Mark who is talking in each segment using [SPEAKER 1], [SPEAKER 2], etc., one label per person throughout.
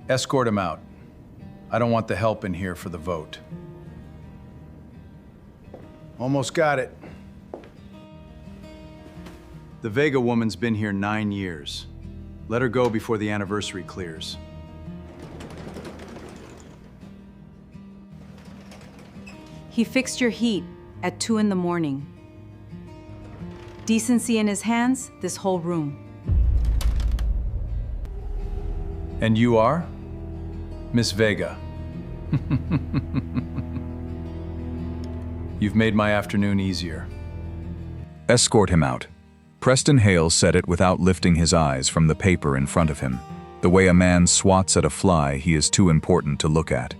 [SPEAKER 1] Escort him out. I don't want the help in here for the vote. Almost got it. The Vega woman's been here 9 years. Let her go before the anniversary clears.
[SPEAKER 2] He fixed your heat at 2 in the morning. Decency in his hands, this whole room.
[SPEAKER 1] And you are? Miss Vega. You've made my afternoon easier.
[SPEAKER 3] Escort him out. Preston Hale said it without lifting his eyes from the paper in front of him. The way a man swats at a fly he is too important to look at.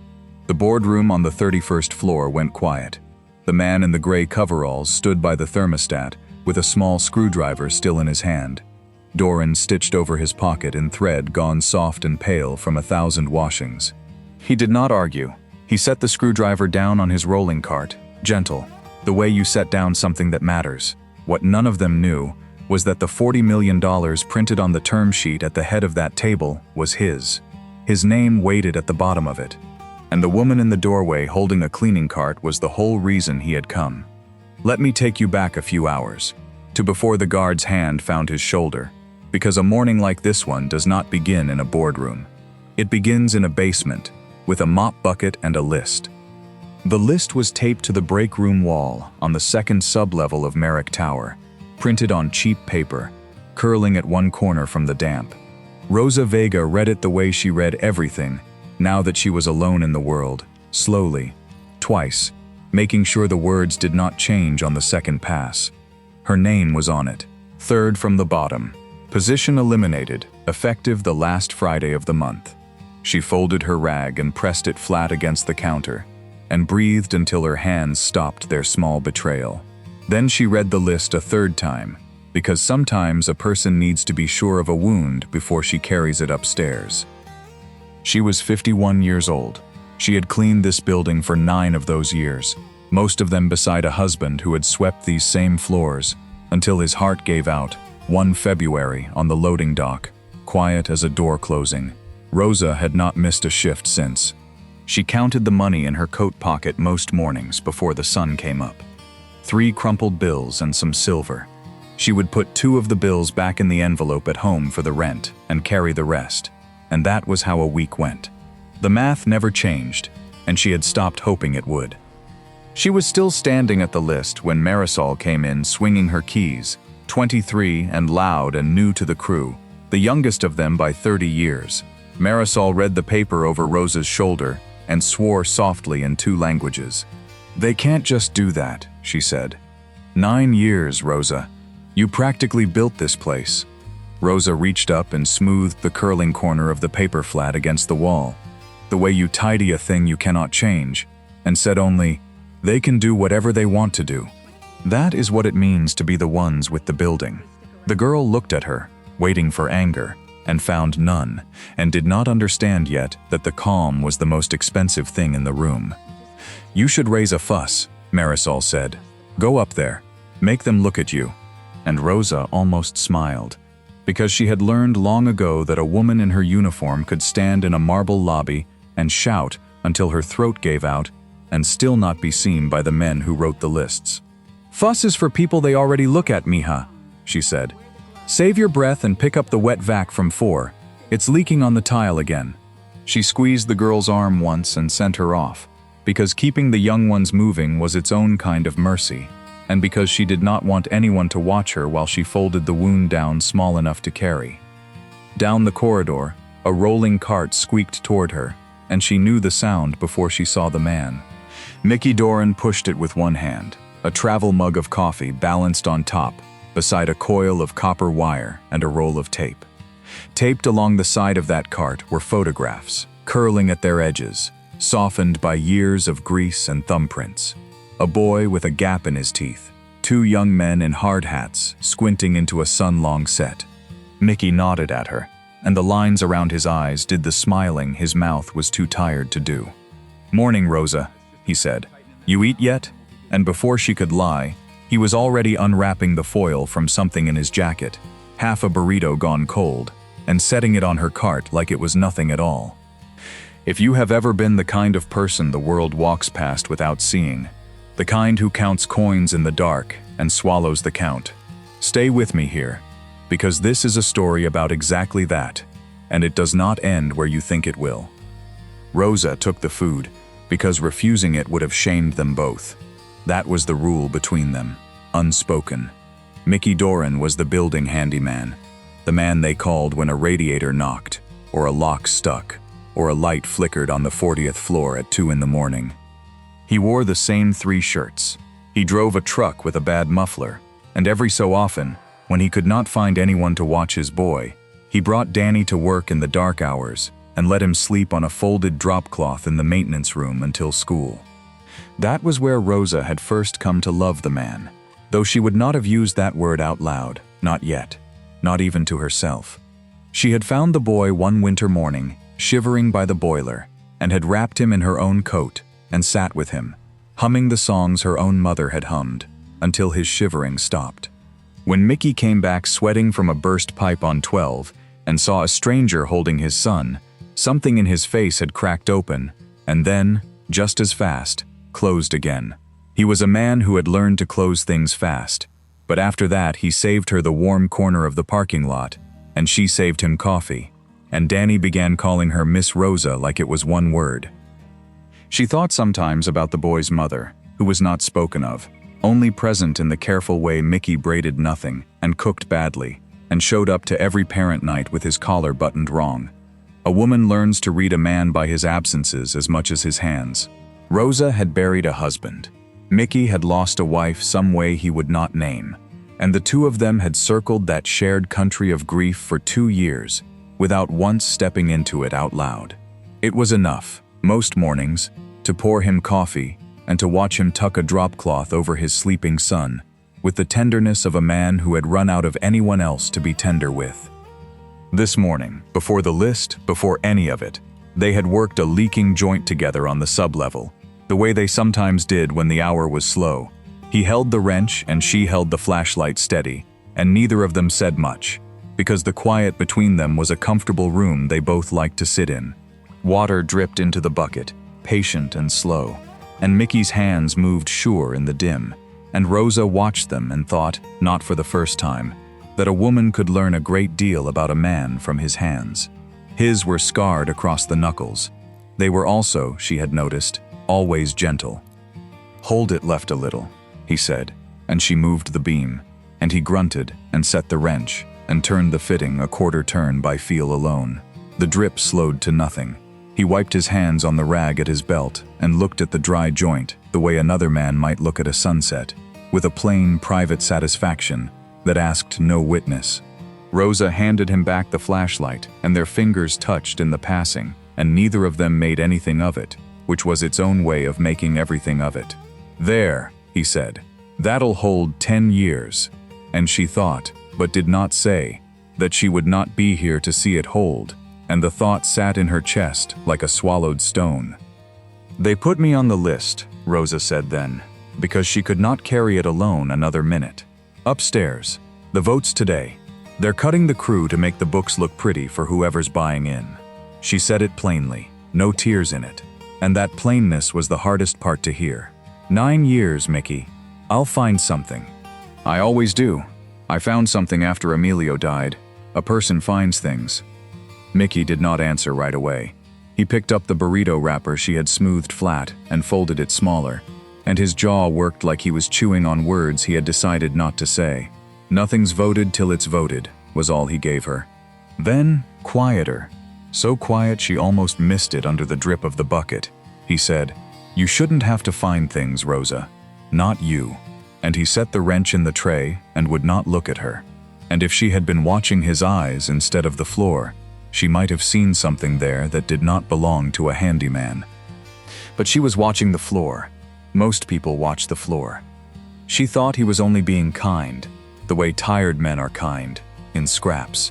[SPEAKER 3] The boardroom on the 31st floor went quiet. The man in the gray coveralls stood by the thermostat with a small screwdriver still in his hand. DORAN stitched over his pocket in thread gone soft and pale from 1,000 washings. He did not argue. He set the screwdriver down on his rolling cart, gentle, the way you set down something that matters. What none of them knew was that the $40 million printed on the term sheet at the head of that table was his. His name waited at the bottom of it. And the woman in the doorway holding a cleaning cart was the whole reason he had come. Let me take you back a few hours, to before the guard's hand found his shoulder. Because a morning like this one does not begin in a boardroom. It begins in a basement, with a mop bucket and a list. The list was taped to the break room wall on the second sublevel of Merrick Tower, printed on cheap paper, curling at one corner from the damp. Rosa Vega read it the way she read everything, now that she was alone in the world, slowly, twice, making sure the words did not change on the second pass. Her name was on it, third from the bottom. Position eliminated, effective the last Friday of the month. She folded her rag and pressed it flat against the counter, and breathed until her hands stopped their small betrayal. Then she read the list a third time, because sometimes a person needs to be sure of a wound before she carries it upstairs. She was 51 years old. She had cleaned this building for 9 of those years, most of them beside a husband who had swept these same floors, until his heart gave out. One February on the loading dock, quiet as a door closing. Rosa had not missed a shift since. She counted the money in her coat pocket most mornings before the sun came up. 3 crumpled bills and some silver. She would put 2 of the bills back in the envelope at home for the rent and carry the rest. And that was how a week went. The math never changed, and she had stopped hoping it would. She was still standing at the list when Marisol came in swinging her keys, 23 and loud and new to the crew, the youngest of them by 30 years. Marisol read the paper over Rosa's shoulder and swore softly in 2 languages. "They can't just do that," she said. 9 years, Rosa. You practically built this place. Rosa reached up and smoothed the curling corner of the paper flat against the wall, the way you tidy a thing you cannot change, and said only, "They can do whatever they want to do." That is what it means to be the ones with the building. The girl looked at her, waiting for anger, and found none, and did not understand yet that the calm was the most expensive thing in the room. "You should raise a fuss," Marisol said. "Go up there. Make them look at you." And Rosa almost smiled, because she had learned long ago that a woman in her uniform could stand in a marble lobby and shout until her throat gave out and still not be seen by the men who wrote the lists. "Fuss is for people they already look at, mija," she said. "Save your breath and pick up the wet vac from 4. It's leaking on the tile again." She squeezed the girl's arm once and sent her off, because keeping the young ones moving was its own kind of mercy, and because she did not want anyone to watch her while she folded the wound down small enough to carry. Down the corridor, a rolling cart squeaked toward her, and she knew the sound before she saw the man. Mickey DORAN pushed it with one hand, a travel mug of coffee balanced on top, beside a coil of copper wire and a roll of tape. Taped along the side of that cart were photographs, curling at their edges, softened by years of grease and thumbprints. A boy with a gap in his teeth, 2 young men in hard hats squinting into a sun-long set. Mickey nodded at her, and the lines around his eyes did the smiling his mouth was too tired to do. "Morning, Rosa," he said. "You eat yet?" And before she could lie, he was already unwrapping the foil from something in his jacket, half a burrito gone cold, and setting it on her cart like it was nothing at all. If you have ever been the kind of person the world walks past without seeing, the kind who counts coins in the dark and swallows the count, stay with me here, because this is a story about exactly that, and it does not end where you think it will. Rosa took the food, because refusing it would have shamed them both. That was the rule between them, unspoken. Mickey DORAN was the building handyman, the man they called when a radiator knocked, or a lock stuck, or a light flickered on the 40th floor at 2 in the morning. He wore the same 3 shirts. He drove a truck with a bad muffler, and every so often, when he could not find anyone to watch his boy, he brought Danny to work in the dark hours and let him sleep on a folded drop cloth in the maintenance room until school. That was where Rosa had first come to love the man, though she would not have used that word out loud, not yet, not even to herself. She had found the boy one winter morning, shivering by the boiler, and had wrapped him in her own coat and sat with him, humming the songs her own mother had hummed, until his shivering stopped. When Mickey came back sweating from a burst pipe on 12 and saw a stranger holding his son, something in his face had cracked open, and then, just as fast, closed again. He was a man who had learned to close things fast, but after that he saved her the warm corner of the parking lot, and she saved him coffee, and Danny began calling her Miss Rosa like it was one word. She thought sometimes about the boy's mother, who was not spoken of, only present in the careful way Mickey braided nothing and cooked badly, and showed up to every parent night with his collar buttoned wrong. A woman learns to read a man by his absences as much as his hands. Rosa had buried a husband. Mickey had lost a wife some way he would not name, and the two of them had circled that shared country of grief for 2 years, without once stepping into it out loud. It was enough, most mornings, to pour him coffee and to watch him tuck a drop cloth over his sleeping son, with the tenderness of a man who had run out of anyone else to be tender with. This morning, before the list, before any of it, they had worked a leaking joint together on the sublevel, the way they sometimes did when the hour was slow. He held the wrench and she held the flashlight steady, and neither of them said much, because the quiet between them was a comfortable room they both liked to sit in. Water dripped into the bucket, patient and slow, and Mickey's hands moved sure in the dim, and Rosa watched them and thought, not for the first time, that a woman could learn a great deal about a man from his hands. His were scarred across the knuckles. They were also, she had noticed, always gentle. "Hold it left a little," he said, and she moved the beam, and he grunted and set the wrench and turned the fitting a quarter turn by feel alone. The drip slowed to nothing. He wiped his hands on the rag at his belt and looked at the dry joint the way another man might look at a sunset, with a plain, private satisfaction that asked no witness. Rosa handed him back the flashlight, and their fingers touched in the passing, and neither of them made anything of it, which was its own way of making everything of it. "There," he said, "that'll hold 10 years." And she thought, but did not say, that she would not be here to see it hold, and the thought sat in her chest like a swallowed stone. "They put me on the list," Rosa said then, because she could not carry it alone another minute. "Upstairs. The votes today. They're cutting the crew to make the books look pretty for whoever's buying in." She said it plainly, no tears in it, and that plainness was the hardest part to hear. 9 years, Mickey. I'll find something. I always do. I found something after Emilio died. A person finds things. Mickey did not answer right away. He picked up the burrito wrapper she had smoothed flat and folded it smaller, and his jaw worked like he was chewing on words he had decided not to say. "Nothing's voted till it's voted," was all he gave her. Then, quieter, so quiet she almost missed it under the drip of the bucket, he said, "You shouldn't have to find things, Rosa. Not you." And he set the wrench in the tray and would not look at her. And if she had been watching his eyes instead of the floor, she might have seen something there that did not belong to a handyman. But she was watching the floor. Most people watch the floor. She thought he was only being kind, the way tired men are kind, in scraps.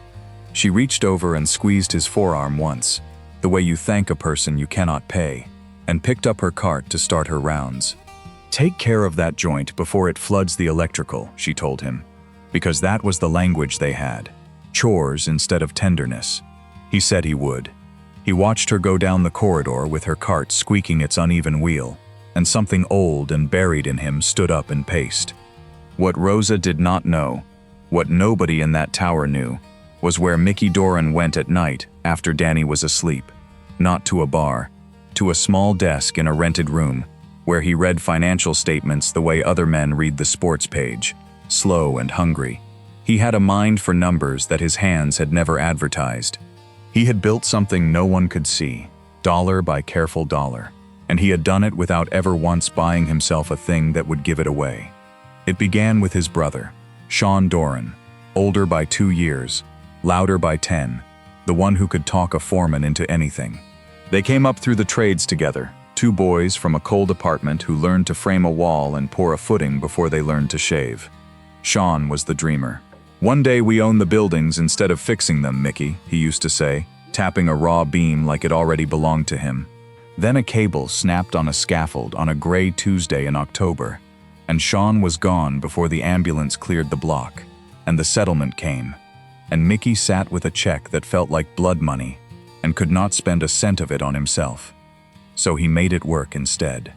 [SPEAKER 3] She reached over and squeezed his forearm once, the way you thank a person you cannot pay, and picked up her cart to start her rounds. "Take care of that joint before it floods the electrical," she told him, because that was the language they had. Chores instead of tenderness. He said he would. He watched her go down the corridor with her cart squeaking its uneven wheel, and something old and buried in him stood up and paced. What Rosa did not know, what nobody in that tower knew, was where Mickey DORAN went at night after Danny was asleep. Not to a bar, to a small desk in a rented room, where he read financial statements the way other men read the sports page, slow and hungry. He had a mind for numbers that his hands had never advertised. He had built something no one could see, dollar by careful dollar, and he had done it without ever once buying himself a thing that would give it away. It began with his brother, Sean DORAN, older by 2 years, louder by 10, the one who could talk a foreman into anything. They came up through the trades together, 2 boys from a cold apartment who learned to frame a wall and pour a footing before they learned to shave. Sean was the dreamer. "One day we own the buildings instead of fixing them, Mickey," he used to say, tapping a raw beam like it already belonged to him. Then a cable snapped on a scaffold on a gray Tuesday in October, and Sean was gone before the ambulance cleared the block, and the settlement came, and Mickey sat with a check that felt like blood money and could not spend a cent of it on himself. So he made it work instead.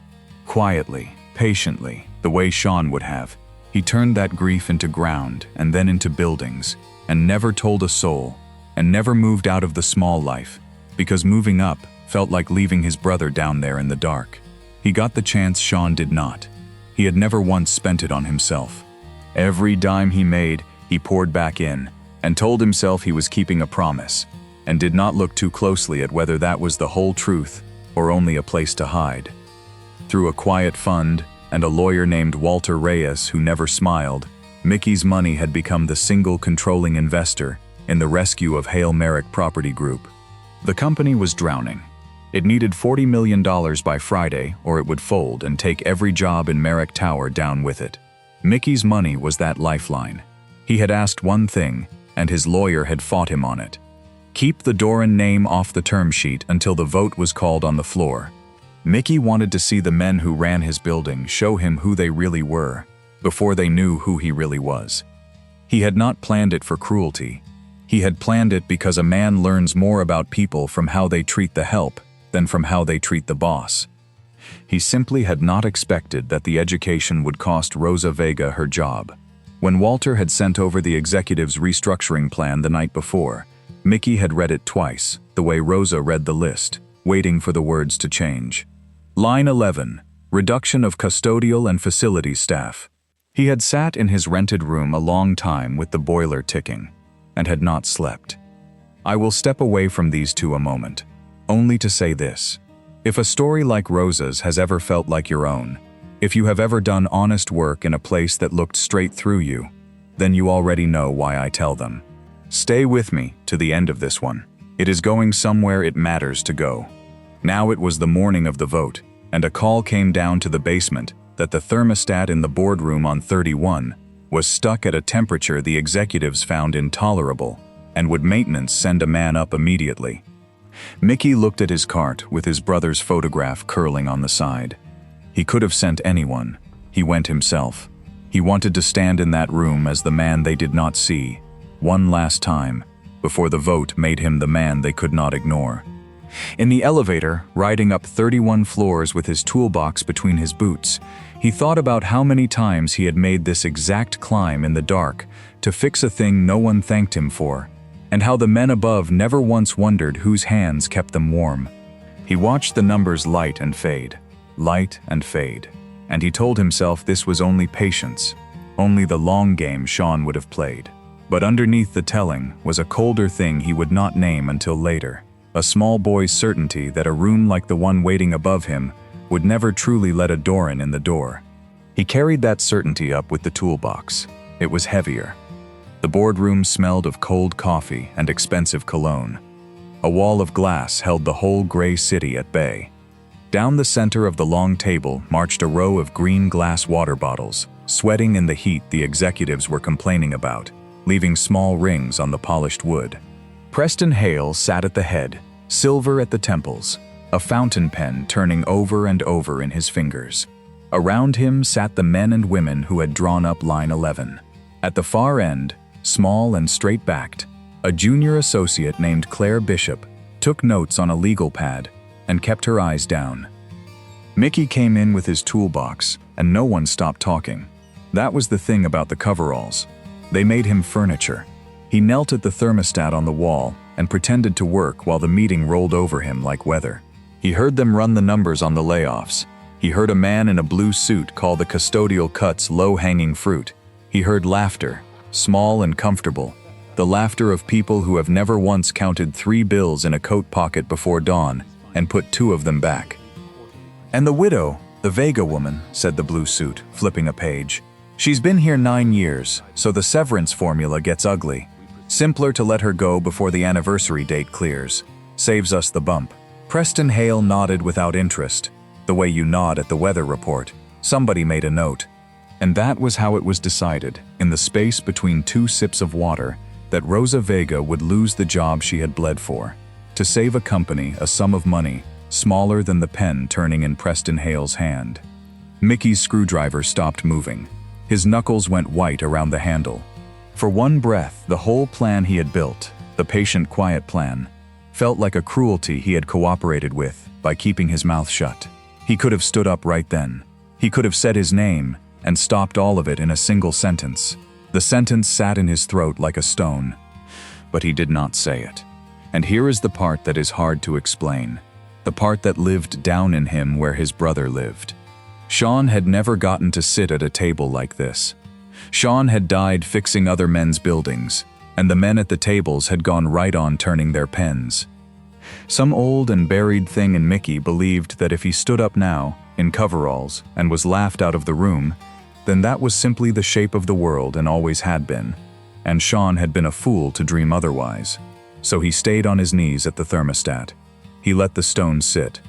[SPEAKER 3] Quietly, patiently, the way Sean would have, he turned that grief into ground and then into buildings, and never told a soul, and never moved out of the small life, because moving up felt like leaving his brother down there in the dark. He got the chance Sean did not. He had never once spent it on himself. Every dime he made, he poured back in, and told himself he was keeping a promise, and did not look too closely at whether that was the whole truth or only a place to hide. Through a quiet fund and a lawyer named Walter Reyes who never smiled, Mickey's money had become the single controlling investor in the rescue of Hale Merrick Property Group. The company was drowning. It needed $40 million by Friday or it would fold and take every job in Merrick Tower down with it. Mickey's money was that lifeline. He had asked one thing, and his lawyer had fought him on it. Keep the DORAN name off the term sheet until the vote was called on the floor. Mickey wanted to see the men who ran his building show him who they really were, before they knew who he really was. He had not planned it for cruelty. He had planned it because a man learns more about people from how they treat the help than from how they treat the boss. He simply had not expected that the education would cost Rosa Vega her job. When Walter had sent over the executive's restructuring plan the night before, Mickey had read it twice, the way Rosa read the list, waiting for the words to change. Line 11, reduction of custodial and facilities staff. He had sat in his rented room a long time with the boiler ticking, and had not slept. I will step away from these two a moment, only to say this. If a story like Rosa's has ever felt like your own, if you have ever done honest work in a place that looked straight through you, then you already know why I tell them. Stay with me to the end of this one. It is going somewhere it matters to go. Now it was the morning of the vote, and a call came down to the basement that the thermostat in the boardroom on 31 was stuck at a temperature the executives found intolerable and would maintenance send a man up immediately. Mickey looked at his cart with his brother's photograph curling on the side. He could have sent anyone. He went himself. He wanted to stand in that room as the man they did not see, one last time, before the vote made him the man they could not ignore. In the elevator, riding up 31 floors with his toolbox between his boots, he thought about how many times he had made this exact climb in the dark to fix a thing no one thanked him for, and how the men above never once wondered whose hands kept them warm. He watched the numbers light and fade, and he told himself this was only patience, only the long game Sean would have played. But underneath the telling was a colder thing he would not name until later, a small boy's certainty that a room like the one waiting above him would never truly let a DORAN in the door. He carried that certainty up with the toolbox. It was heavier. The boardroom smelled of cold coffee and expensive cologne. A wall of glass held the whole gray city at bay. Down the center of the long table marched a row of green glass water bottles, sweating in the heat the executives were complaining about, leaving small rings on the polished wood. Preston Hale sat at the head, silver at the temples, a fountain pen turning over and over in his fingers. Around him sat the men and women who had drawn up line 11. At the far end, small and straight-backed, a junior associate named Claire Bishop took notes on a legal pad, and kept her eyes down. Mickey came in with his toolbox, and no one stopped talking. That was the thing about the coveralls. They made him furniture. He knelt at the thermostat on the wall and pretended to work while the meeting rolled over him like weather. He heard them run the numbers on the layoffs. He heard a man in a blue suit call the custodial cuts low-hanging fruit. He heard laughter, small and comfortable, the laughter of people who have never once counted 3 bills in a coat pocket before dawn and put 2 of them back. "And the widow, the Vega woman," said the blue suit, flipping a page. "She's been here 9 years, so the severance formula gets ugly. Simpler to let her go before the anniversary date clears. Saves us the bump." Preston Hale nodded without interest, the way you nod at the weather report. Somebody made a note. And that was how it was decided, in the space between 2 sips of water, that Rosa Vega would lose the job she had bled for, to save a company a sum of money smaller than the pen turning in Preston Hale's hand. Mickey's screwdriver stopped moving. His knuckles went white around the handle. For one breath, the whole plan he had built, the patient quiet plan, felt like a cruelty he had cooperated with by keeping his mouth shut. He could have stood up right then. He could have said his name and stopped all of it in a single sentence. The sentence sat in his throat like a stone, but he did not say it. And here is the part that is hard to explain, the part that lived down in him where his brother lived. Sean had never gotten to sit at a table like this. Sean had died fixing other men's buildings, and the men at the tables had gone right on turning their pens. Some old and buried thing in Mickey believed that if he stood up now, in coveralls, and was laughed out of the room, then that was simply the shape of the world and always had been. And Sean had been a fool to dream otherwise. So he stayed on his knees at the thermostat. He let the stone sit.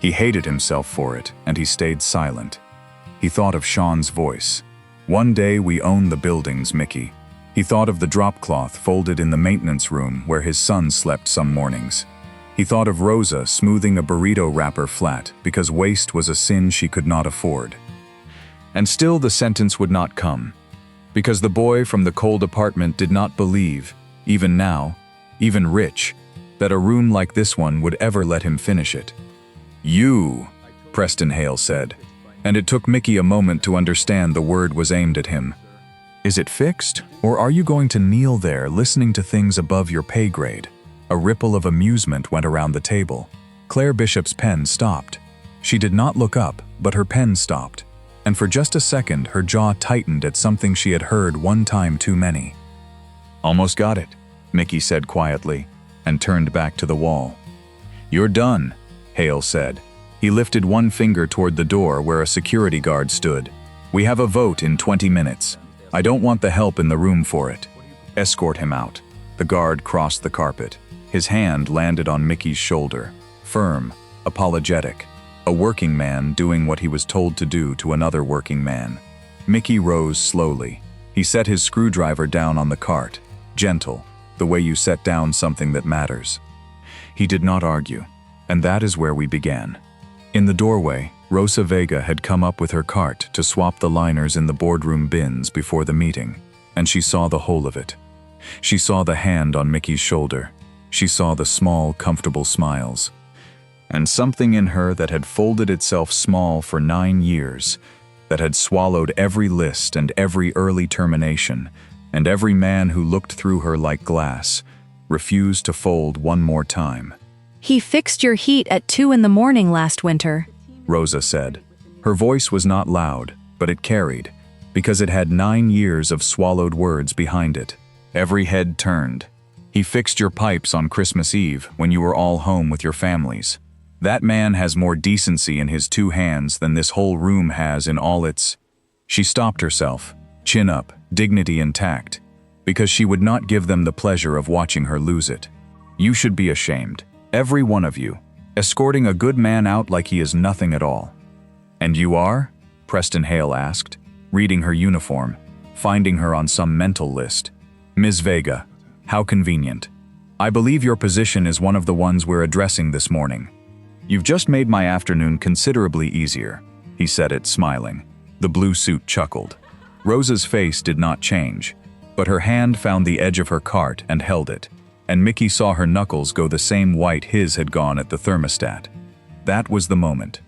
[SPEAKER 3] He hated himself for it, and he stayed silent. He thought of Sean's voice. "One day we own the buildings, Mickey." He thought of the drop cloth folded in the maintenance room where his son slept some mornings. He thought of Rosa smoothing a burrito wrapper flat because waste was a sin she could not afford. And still the sentence would not come, because the boy from the cold apartment did not believe, even now, even rich, that a room like this one would ever let him finish it. "You," Preston Hale said, and it took Mickey a moment to understand the word was aimed at him. "Is it fixed, or are you going to kneel there listening to things above your pay grade?" A ripple of amusement went around the table. Claire Bishop's pen stopped. She did not look up, but her pen stopped. And for just a second, her jaw tightened at something she had heard one time too many. "Almost got it," Mickey said quietly, and turned back to the wall. "You're done," Hale said. He lifted one finger toward the door where a security guard stood. "We have a vote in 20 minutes. I don't want the help in the room for it. Escort him out." The guard crossed the carpet. His hand landed on Mickey's shoulder, firm, apologetic. A working man doing what he was told to do to another working man. Mickey rose slowly. He set his screwdriver down on the cart, gentle, the way you set down something that matters. He did not argue, and that is where we began. In the doorway, Rosa Vega had come up with her cart to swap the liners in the boardroom bins before the meeting, and she saw the whole of it. She saw the hand on Mickey's shoulder. She saw the small, comfortable smiles. And something in her that had folded itself small for 9 years, that had swallowed every list and every early termination, and every man who looked through her like glass, refused to fold one more time.
[SPEAKER 2] He fixed your heat at 2 in the morning last winter,
[SPEAKER 3] Rosa said. Her voice was not loud, but it carried, because it had 9 years of swallowed words behind it. Every head turned. He fixed your pipes on Christmas Eve when you were all home with your families. That man has more decency in his 2 hands than this whole room has in all its... She stopped herself, chin up, dignity intact, because she would not give them the pleasure of watching her lose it. You should be ashamed, every one of you, escorting a good man out like he is nothing at all. "And you are?" Preston Hale asked, reading her uniform, finding her on some mental list. "Ms. Vega, how convenient. I believe your position is one of the ones we're addressing this morning. You've just made my afternoon considerably easier," he said it, smiling. The blue suit chuckled. Rosa's face did not change, but her hand found the edge of her cart and held it, and Mickey saw her knuckles go the same white his had gone at the thermostat. That was the moment.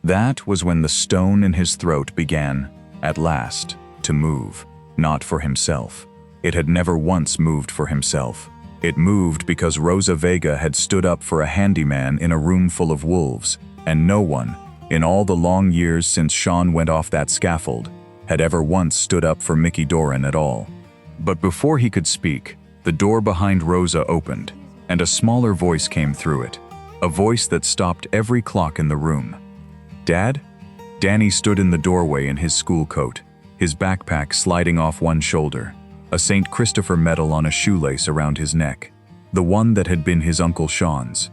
[SPEAKER 3] That was when the stone in his throat began, at last, to move, not for himself. It had never once moved for himself. It moved because Rosa Vega had stood up for a handyman in a room full of wolves, and no one, in all the long years since Sean went off that scaffold, had ever once stood up for Mickey DORAN at all. But before he could speak, the door behind Rosa opened, and a smaller voice came through it, a voice that stopped every clock in the room. "Dad?" Danny stood in the doorway in his school coat, his backpack sliding off one shoulder, a St. Christopher medal on a shoelace around his neck, the one that had been his Uncle Sean's.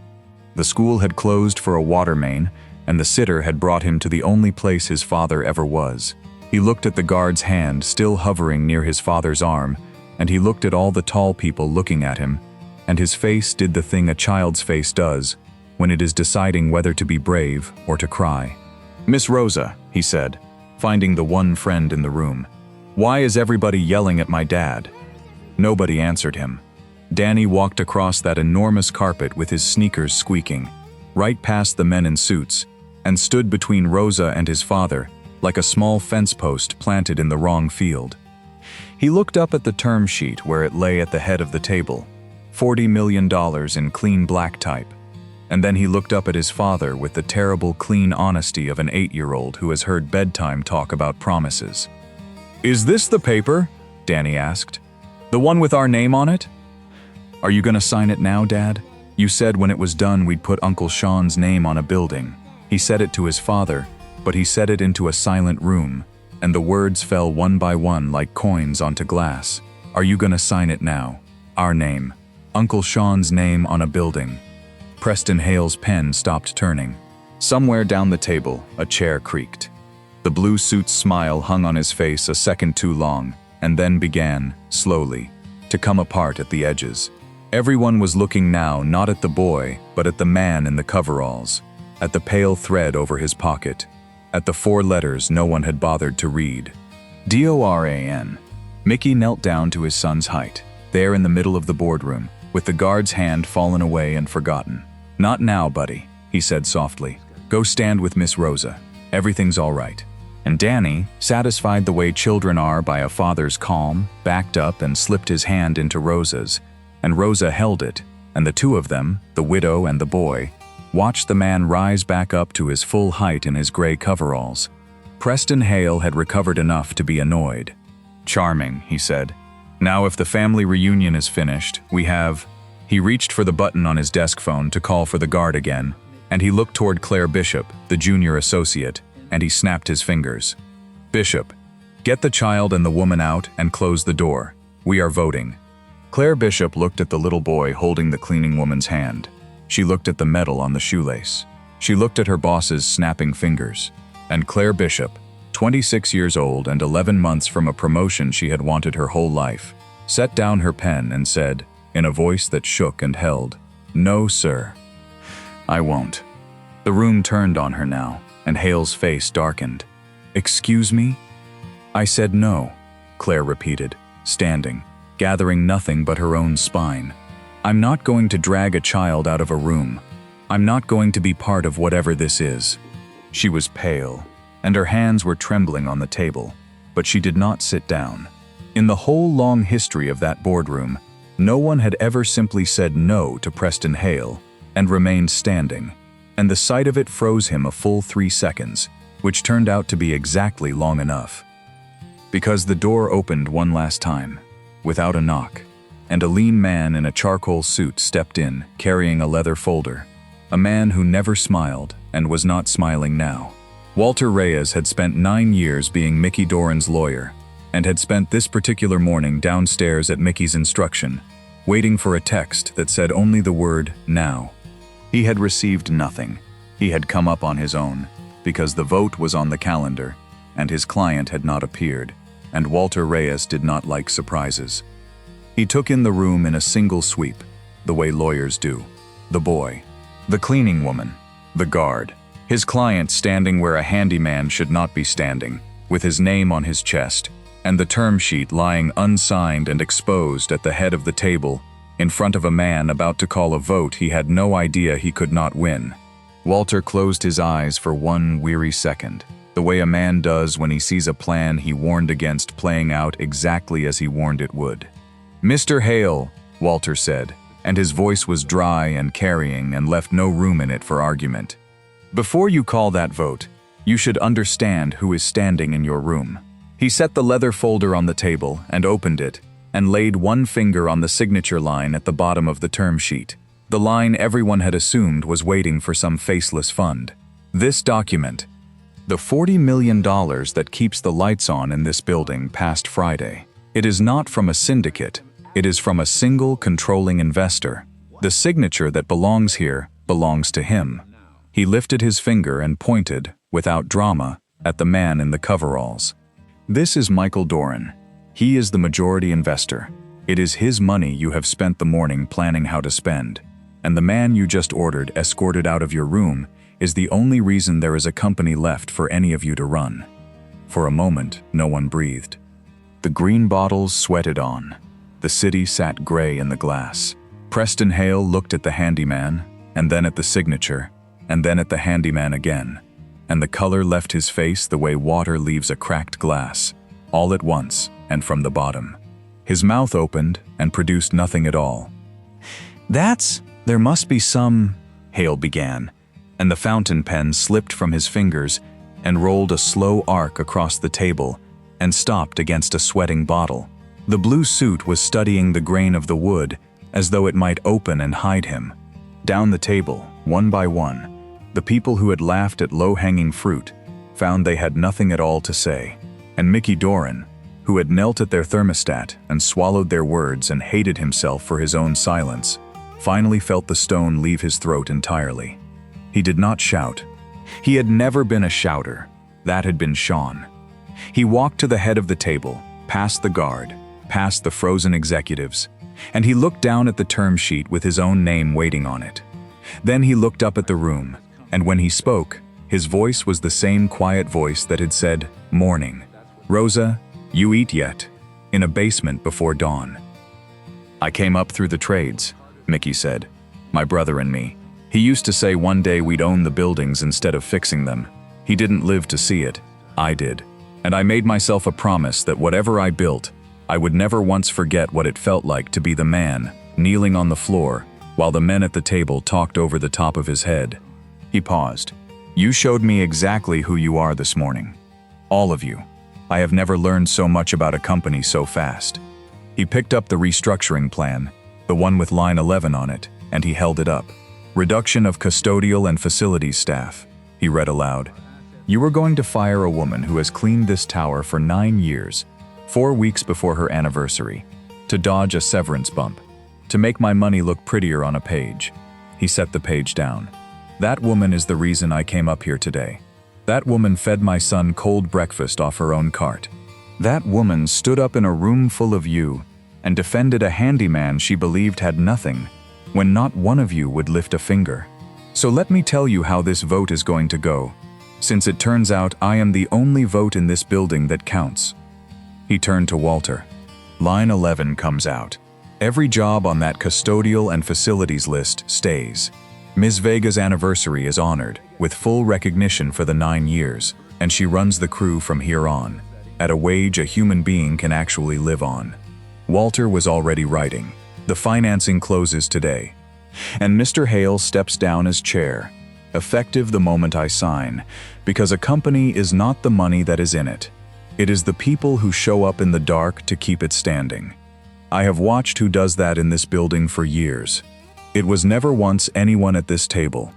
[SPEAKER 3] The school had closed for a water main, and the sitter had brought him to the only place his father ever was. He looked at the guard's hand still hovering near his father's arm, and he looked at all the tall people looking at him, and his face did the thing a child's face does when it is deciding whether to be brave or to cry. "Miss Rosa," he said, finding the one friend in the room, "why is everybody yelling at my dad?" Nobody answered him. Danny walked across that enormous carpet with his sneakers squeaking, right past the men in suits, and stood between Rosa and his father, like a small fence post planted in the wrong field. He looked up at the term sheet where it lay at the head of the table, $40 million in clean black type. And then he looked up at his father with the terrible clean honesty of an 8-year-old who has heard bedtime talk about promises. "Is this the paper?" Danny asked. "The one with our name on it?" "Are you gonna sign it now, Dad? You said when it was done we'd put Uncle Sean's name on a building." He said it to his father, but he said it into a silent room, and the words fell one by one like coins onto glass. "Are you gonna sign it now? Our name. Uncle Sean's name on a building." Preston Hale's pen stopped turning. Somewhere down the table, a chair creaked. The blue suit's smile hung on his face a second too long, and then began, slowly, to come apart at the edges. Everyone was looking now not at the boy, but at the man in the coveralls, at the pale thread over his pocket, at the 4 letters no one had bothered to read. DORAN. Mickey knelt down to his son's height, there in the middle of the boardroom, with the guard's hand fallen away and forgotten. "Not now, buddy," he said softly. "Go stand with Miss Rosa. Everything's all right." And Danny, satisfied the way children are by a father's calm, backed up and slipped his hand into Rosa's, and Rosa held it, and the two of them, the widow and the boy, watched the man rise back up to his full height in his gray coveralls. Preston Hale had recovered enough to be annoyed. "Charming," he said. "Now if the family reunion is finished, we have—" He reached for the button on his desk phone to call for the guard again, and he looked toward Claire Bishop, the junior associate, and he snapped his fingers. "Bishop, get the child and the woman out and close the door. We are voting." Claire Bishop looked at the little boy holding the cleaning woman's hand. She looked at the medal on the shoelace. She looked at her boss's snapping fingers. And Claire Bishop, 26 years old and 11 months from a promotion she had wanted her whole life, set down her pen and said, in a voice that shook and held, "No, sir. I won't." The room turned on her now, and Hale's face darkened. "Excuse me?" "I said no," Claire repeated, standing, gathering nothing but her own spine. "I'm not going to drag a child out of a room. I'm not going to be part of whatever this is." She was pale, and her hands were trembling on the table, but she did not sit down. In the whole long history of that boardroom, no one had ever simply said no to Preston Hale and remained standing, and the sight of it froze him a full 3 seconds, which turned out to be exactly long enough. Because the door opened one last time, without a knock, and a lean man in a charcoal suit stepped in, carrying a leather folder. A man who never smiled and was not smiling now. Walter Reyes had spent 9 years being Mickey DORAN's lawyer, and had spent this particular morning downstairs at Mickey's instruction, waiting for a text that said only the word "now." He had received nothing. He had come up on his own, because the vote was on the calendar, and his client had not appeared, and Walter Reyes did not like surprises. He took in the room in a single sweep, the way lawyers do. The boy, the cleaning woman, the guard, his client standing where a handyman should not be standing, with his name on his chest, and the term sheet lying unsigned and exposed at the head of the table in front of a man about to call a vote he had no idea he could not win. Walter closed his eyes for one weary second, the way a man does when he sees a plan he warned against playing out exactly as he warned it would. "Mr. Hale," Walter said, and his voice was dry and carrying and left no room in it for argument. "Before you call that vote, you should understand who is standing in your room." He set the leather folder on the table and opened it, and laid one finger on the signature line at the bottom of the term sheet, the line everyone had assumed was waiting for some faceless fund. This document, the $40 million that keeps the lights on in this building past Friday. It is not from a syndicate, it is from a single controlling investor. The signature that belongs here belongs to him. He lifted his finger and pointed, without drama, at the man in the coveralls. "This is Michael DORAN. He is the majority investor. It is his money you have spent the morning planning how to spend. And the man you just ordered escorted out of your room is the only reason there is a company left for any of you to run." For a moment, no one breathed. The green bottles sweated on. The city sat gray in the glass. Preston Hale looked at the handyman, and then at the signature, and then at the handyman again. And the color left his face the way water leaves a cracked glass, all at once and from the bottom. His mouth opened and produced nothing at all. There must be some," Hale began, and the fountain pen slipped from his fingers and rolled a slow arc across the table and stopped against a sweating bottle. The blue suit was studying the grain of the wood as though it might open and hide him. Down the table, one by one, the people who had laughed at low-hanging fruit found they had nothing at all to say, and Mickey DORAN, who had knelt at their thermostat and swallowed their words and hated himself for his own silence, finally felt the stone leave his throat entirely. He did not shout. He had never been a shouter. That had been Sean. He walked to the head of the table, past the guard, past the frozen executives, and he looked down at the term sheet with his own name waiting on it. Then he looked up at the room, and when he spoke, his voice was the same quiet voice that had said, "Morning. Rosa, you eat yet?" in a basement before dawn. "I came up through the trades," Mickey said. "My brother and me. He used to say one day we'd own the buildings instead of fixing them. He didn't live to see it. I did. And I made myself a promise that whatever I built, I would never once forget what it felt like to be the man, kneeling on the floor, while the men at the table talked over the top of his head." He paused. "You showed me exactly who you are this morning. All of you. I have never learned so much about a company so fast." He picked up the restructuring plan, the one with line 11 on it, and he held it up. "Reduction of custodial and facilities staff," he read aloud. "You are going to fire a woman who has cleaned this tower for 9 years, 4 weeks before her anniversary, to dodge a severance bump, to make my money look prettier on a page." He set the page down. "That woman is the reason I came up here today. That woman fed my son cold breakfast off her own cart. That woman stood up in a room full of you and defended a handyman she believed had nothing, when not one of you would lift a finger. So let me tell you how this vote is going to go, since it turns out I am the only vote in this building that counts." He turned to Walter. "Line 11 comes out. Every job on that custodial and facilities list stays. Ms. Vega's anniversary is honored, with full recognition for the 9 years, and she runs the crew from here on, at a wage a human being can actually live on." Walter was already writing. "The financing closes today, and Mr. Hale steps down as chair, effective the moment I sign, because a company is not the money that is in it. It is the people who show up in the dark to keep it standing. I have watched who does that in this building for years. It was never once anyone at this table."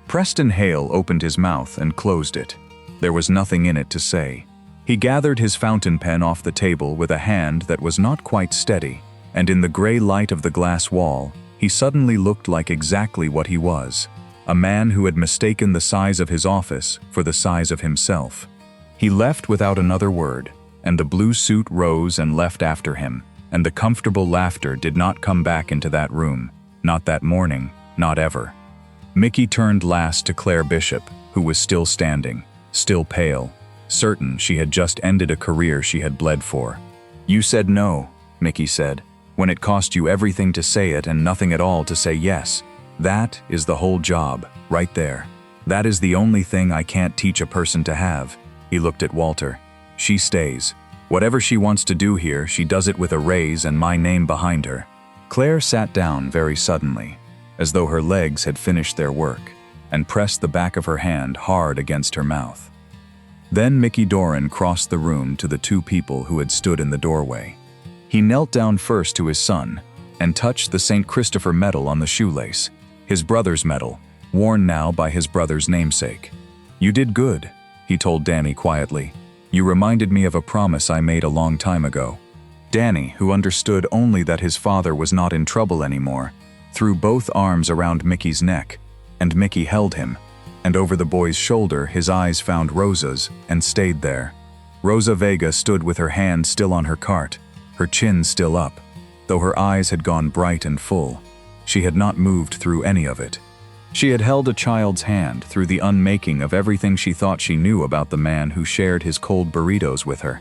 [SPEAKER 3] Preston Hale opened his mouth and closed it. There was nothing in it to say. He gathered his fountain pen off the table with a hand that was not quite steady, and in the gray light of the glass wall, he suddenly looked like exactly what he was, a man who had mistaken the size of his office for the size of himself. He left without another word, and the blue suit rose and left after him, and the comfortable laughter did not come back into that room, not that morning, not ever. Mickey turned last to Claire Bishop, who was still standing, still pale, certain she had just ended a career she had bled for. "You said no," Mickey said. when it cost you everything to say it and nothing at all to say yes. That is the whole job, right there. That is the only thing I can't teach a person to have. He looked at Walter. She stays. Whatever she wants to do here, she does it with a raise and my name behind her. Claire sat down very suddenly, as though her legs had finished their work, and pressed the back of her hand hard against her mouth. Then Mickey DORAN crossed the room to the two people who had stood in the doorway. He knelt down first to his son and touched the St. Christopher medal on the shoelace, his brother's medal, worn now by his brother's namesake. "You did good," he told Danny quietly. "You reminded me of a promise I made a long time ago." Danny, who understood only that his father was not in trouble anymore, threw both arms around Mickey's neck, and Mickey held him, and over the boy's shoulder his eyes found Rosa's and stayed there. Rosa Vega stood with her hand still on her cart, her chin still up, though her eyes had gone bright and full. She had not moved through any of it. She had held a child's hand through the unmaking of everything she thought she knew about the man who shared his cold burritos with her,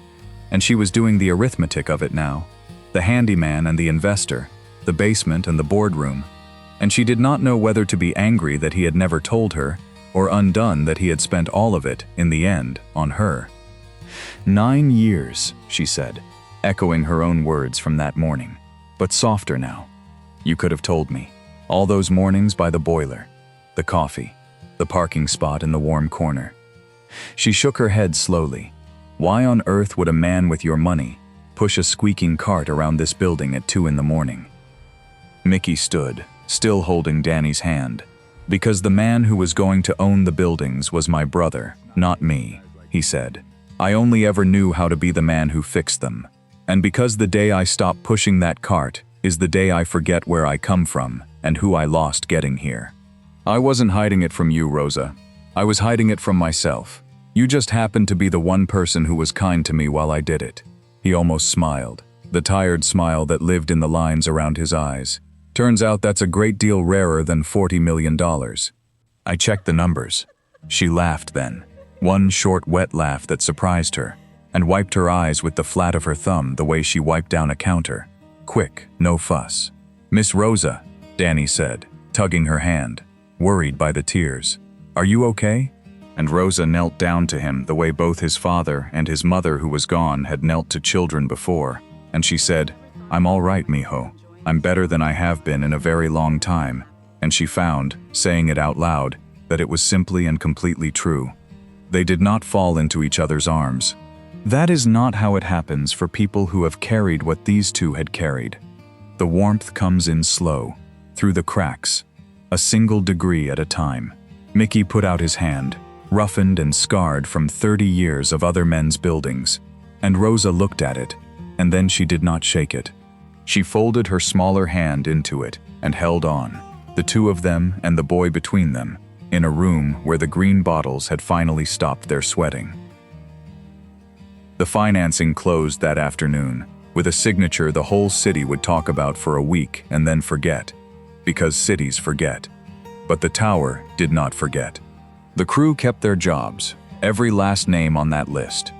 [SPEAKER 3] and she was doing the arithmetic of it now, the handyman and the investor, the basement and the boardroom, and she did not know whether to be angry that he had never told her, or undone that he had spent all of it, in the end, on her. 9 years, she said, echoing her own words from that morning, but softer now. You could have told me. All those mornings by the boiler, the coffee, the parking spot in the warm corner. She shook her head slowly. Why on earth would a man with your money push a squeaking cart around this building at 2 in the morning? Mickey stood, still holding Danny's hand. "Because the man who was going to own the buildings was my brother, not me," he said. "I only ever knew how to be the man who fixed them. And because the day I stop pushing that cart is the day I forget where I come from and who I lost getting here. I wasn't hiding it from you, Rosa. I was hiding it from myself. You just happened to be the one person who was kind to me while I did it." He almost smiled, the tired smile that lived in the lines around his eyes. "Turns out that's a great deal rarer than $40 million. I checked the numbers." She laughed then, one short wet laugh that surprised her, and wiped her eyes with the flat of her thumb the way she wiped down a counter. Quick, no fuss. "Miss Rosa," Danny said, tugging her hand, worried by the tears. "Are you okay?" And Rosa knelt down to him the way both his father and his mother who was gone had knelt to children before, and she said, "I'm all right, mijo. I'm better than I have been in a very long time," and she found, saying it out loud, that it was simply and completely true. They did not fall into each other's arms. That is not how it happens for people who have carried what these two had carried. The warmth comes in slow, through the cracks, a single degree at a time. Mickey put out his hand, roughened and scarred from 30 years of other men's buildings, and Rosa looked at it, and then she did not shake it. She folded her smaller hand into it and held on, the two of them and the boy between them, in a room where the green bottles had finally stopped their sweating. The financing closed that afternoon, with a signature the whole city would talk about for a week and then forget, because cities forget. But the tower did not forget. The crew kept their jobs, every last name on that list.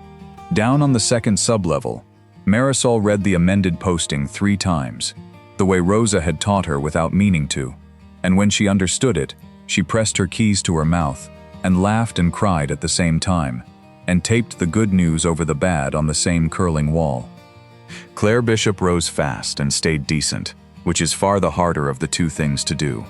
[SPEAKER 3] Down on the second sublevel, Marisol read the amended posting 3 times, the way Rosa had taught her without meaning to, and when she understood it, she pressed her keys to her mouth and laughed and cried at the same time, and taped the good news over the bad on the same curling wall. Claire Bishop rose fast and stayed decent, which is far the harder of the two things to do.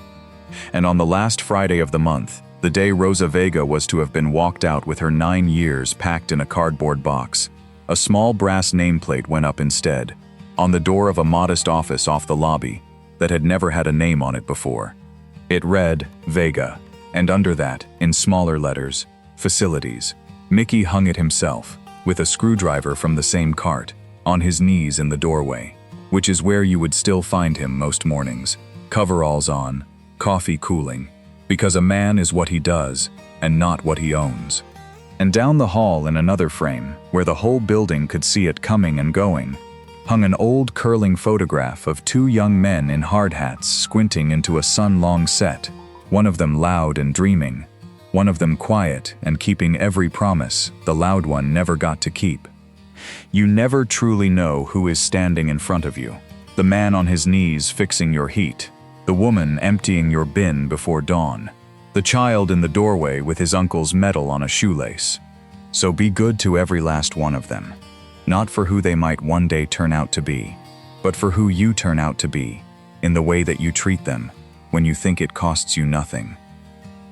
[SPEAKER 3] And on the last Friday of the month, the day Rosa Vega was to have been walked out with her 9 years packed in a cardboard box, a small brass nameplate went up instead, on the door of a modest office off the lobby that had never had a name on it before. It read, Vega, and under that, in smaller letters, Facilities. Mickey hung it himself, with a screwdriver from the same cart, on his knees in the doorway, which is where you would still find him most mornings, coveralls on, coffee cooling, because a man is what he does, and not what he owns. And down the hall in another frame, where the whole building could see it coming and going, hung an old curling photograph of 2 young men in hard hats squinting into a sun-long set, one of them loud and dreaming, one of them quiet and keeping every promise the loud one never got to keep. You never truly know who is standing in front of you. The man on his knees fixing your heat. The woman emptying your bin before dawn. The child in the doorway with his uncle's medal on a shoelace. So be good to every last one of them. Not for who they might one day turn out to be, but for who you turn out to be, in the way that you treat them, when you think it costs you nothing.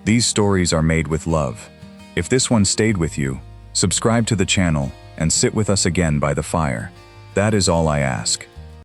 [SPEAKER 3] These stories are made with love. If this one stayed with you, subscribe to the channel and sit with us again by the fire. That is all I ask.